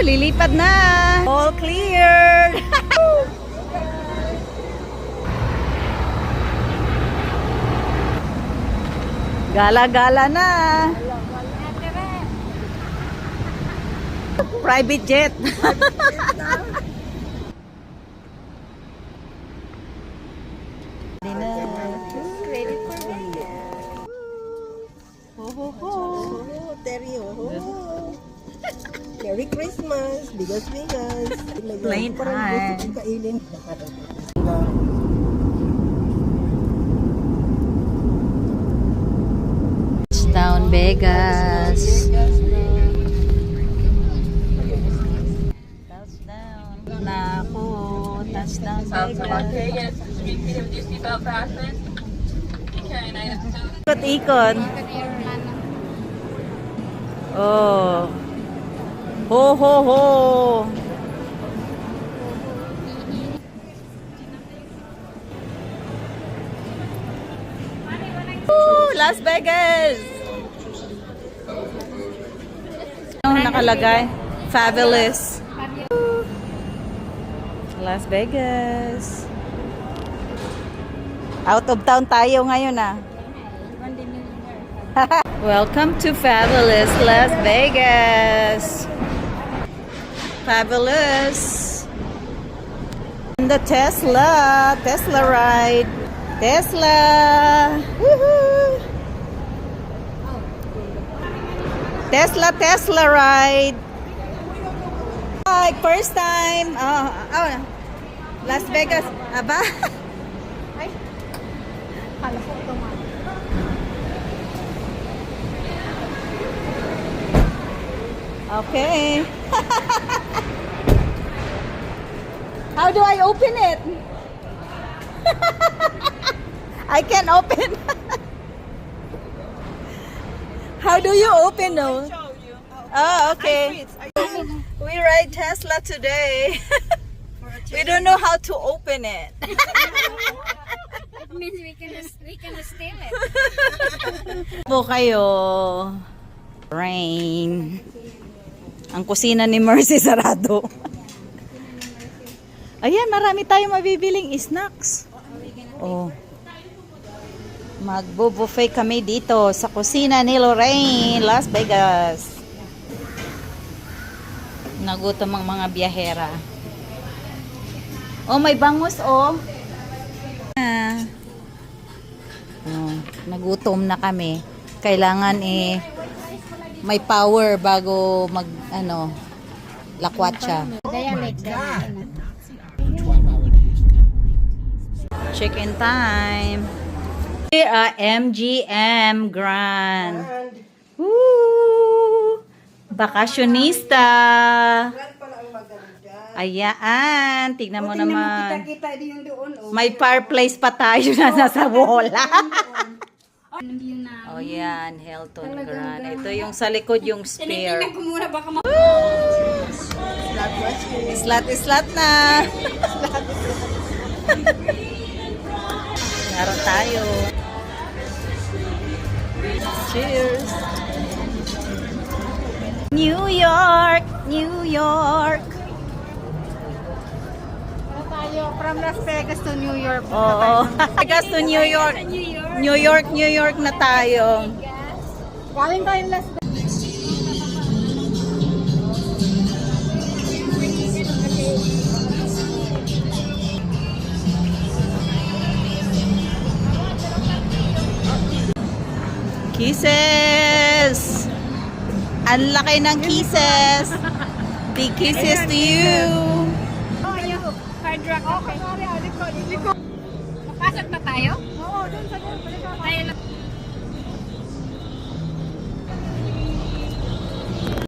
Lilipad na. All cleared. Gala-gala na. Private jet. Ready for me. Ho, ho, ho. Terry, Merry Christmas. Bigas. Plain time. Kainin. Touchdown Vegas. Touchdown. Naku, touchdown Vegas. Ikot-ikot. Oh. Ho, ho, ho. Las Vegas. Ano nakalagay? Fabulous. Las Vegas. Out of town tayo ngayon ah. Welcome to Fabulous Las Vegas. Fabulous. And the Tesla ride. Tesla. Woohoo. Tesla ride. Hi, first time. Las Vegas. Aba. Ay, kala ko tumakas. Okay. How do I open it? I can't open. How do you open though? Oh, okay. We ride Tesla today. We don't know how to open it. It means we can steal it. Po kayo. Rain. Ang kusina ni Mercy sarado. Ayan, marami tayong mabibiling snacks. Oh. Magbo-buffet kami dito sa kusina ni Lorraine, Las Vegas. Nagutom ang mga biyahera. Oh, may bangus oh. Oh, nagutom na kami. Kailangan may power bago lakwatsa. Chicken time. Here are MGM Grand. Woo! Bakasyonista. Ayan, tignan mo naman. Kita din doon. May fireplace pa tayo na nasa wall. Oh, Oh, yan, Hilton Grand. Ito yung sa likod yung spare. ko muna baka Islat na. Laro tayo. Cheers. New York, New York. tayo from Las Vegas to New York. Oo. Vegas to New York. New York na tayo. Galing tayo Las Vegas. Kisses! Ang laki ng kisses! Big kisses to you! Oh, yung hard rock. Okay. Napasok na tayo? Oo, dun sa dun. Tayo na.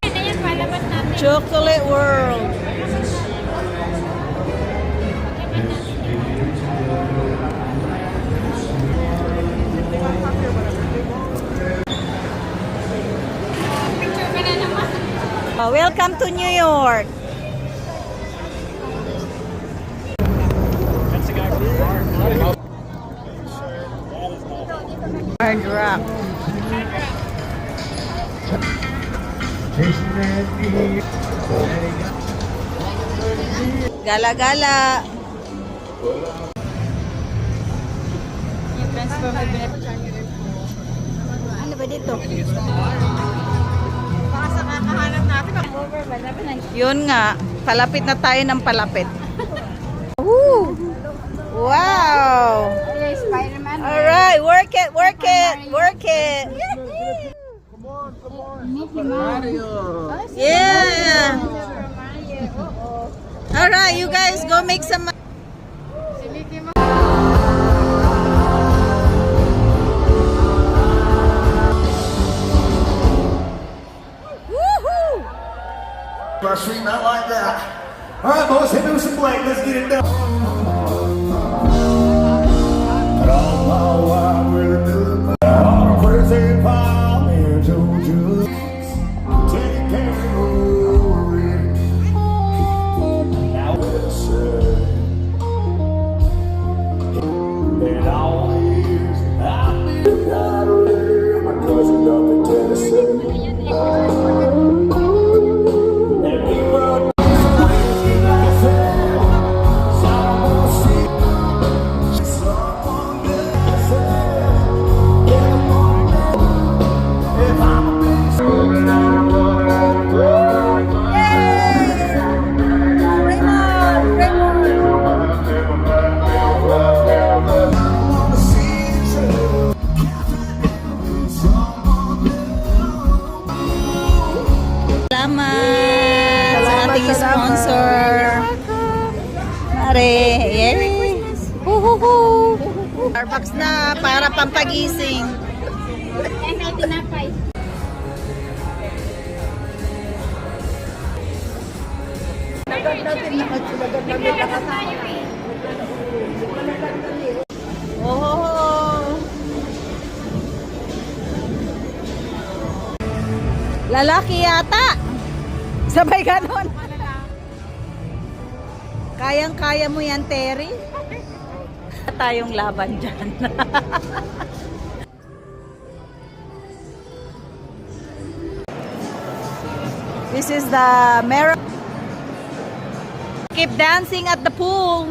Ayan, palabas natin. Chocolate World! Picture ka na naman. Oh, welcome to New York! Hard rock. Jason and me. Gala-gala. Ano ba dito? Baka sa kakahanap natin, over ba? Dapat nang Yun nga, palapit na tayo ng palapit. Woo! Wow! Ay, Spider-Man. Alright, work it, work it, work it. Yeah. Alright, you guys go make some. Woohoo! Our street, not like that. All right, boys, hit me with some Blake. Let's get it done. And all my wife really do. On a crazy palm here to you. Taking care of you. Now listen. And always I've been out of there. My cousin up in Tennessee. And we were Salamat sa ating sponsor. Mare, yay! Huhuhu! Starbucks na para pampagising. ay, may tinapay. Nagkakaroon tayo eh. Oh! Lalaki yata. Sabay ganon. Kayang-kaya mo yan, Terry. Tayong laban dyan. This is the Mero. Keep dancing at the pool.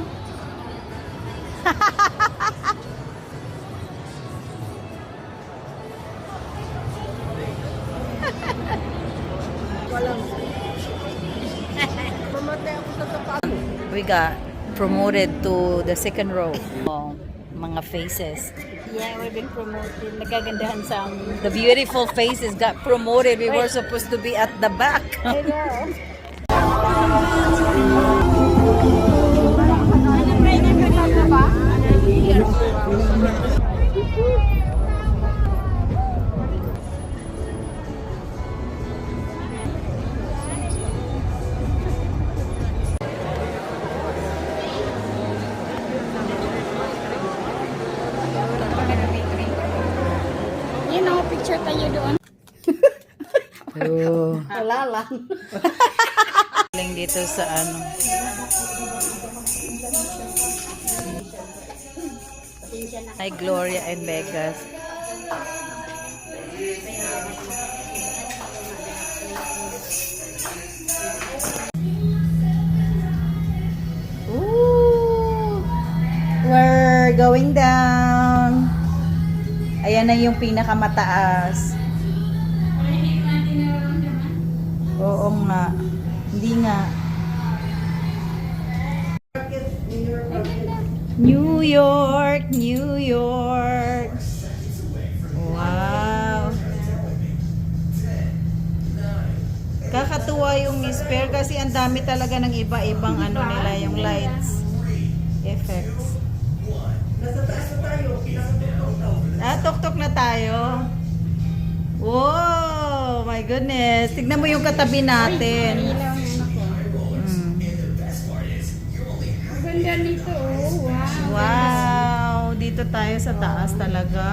We got promoted to the second row. Oh, mga faces. Yeah, we've been promoted. Nagagandahan sa amin. The beautiful faces got promoted. We were supposed to be at the back. Yun, picture tayo doon. Wala lang. Galing dito sa ano. Hi Gloria and Vegas. Ooh, we're going down. Ayan na yung pinakamataas. Oo nga. Hindi nga. New York, New York. Wow. Kakatuwa yung spare kasi ang dami talaga ng iba-ibang ano nila, yung lights. Effects. Ah, tok-tok na tayo. Wow, my goodness. Tignan mo yung katabi natin. Ganda dito, oh. Wow. Wow, dito tayo sa taas talaga.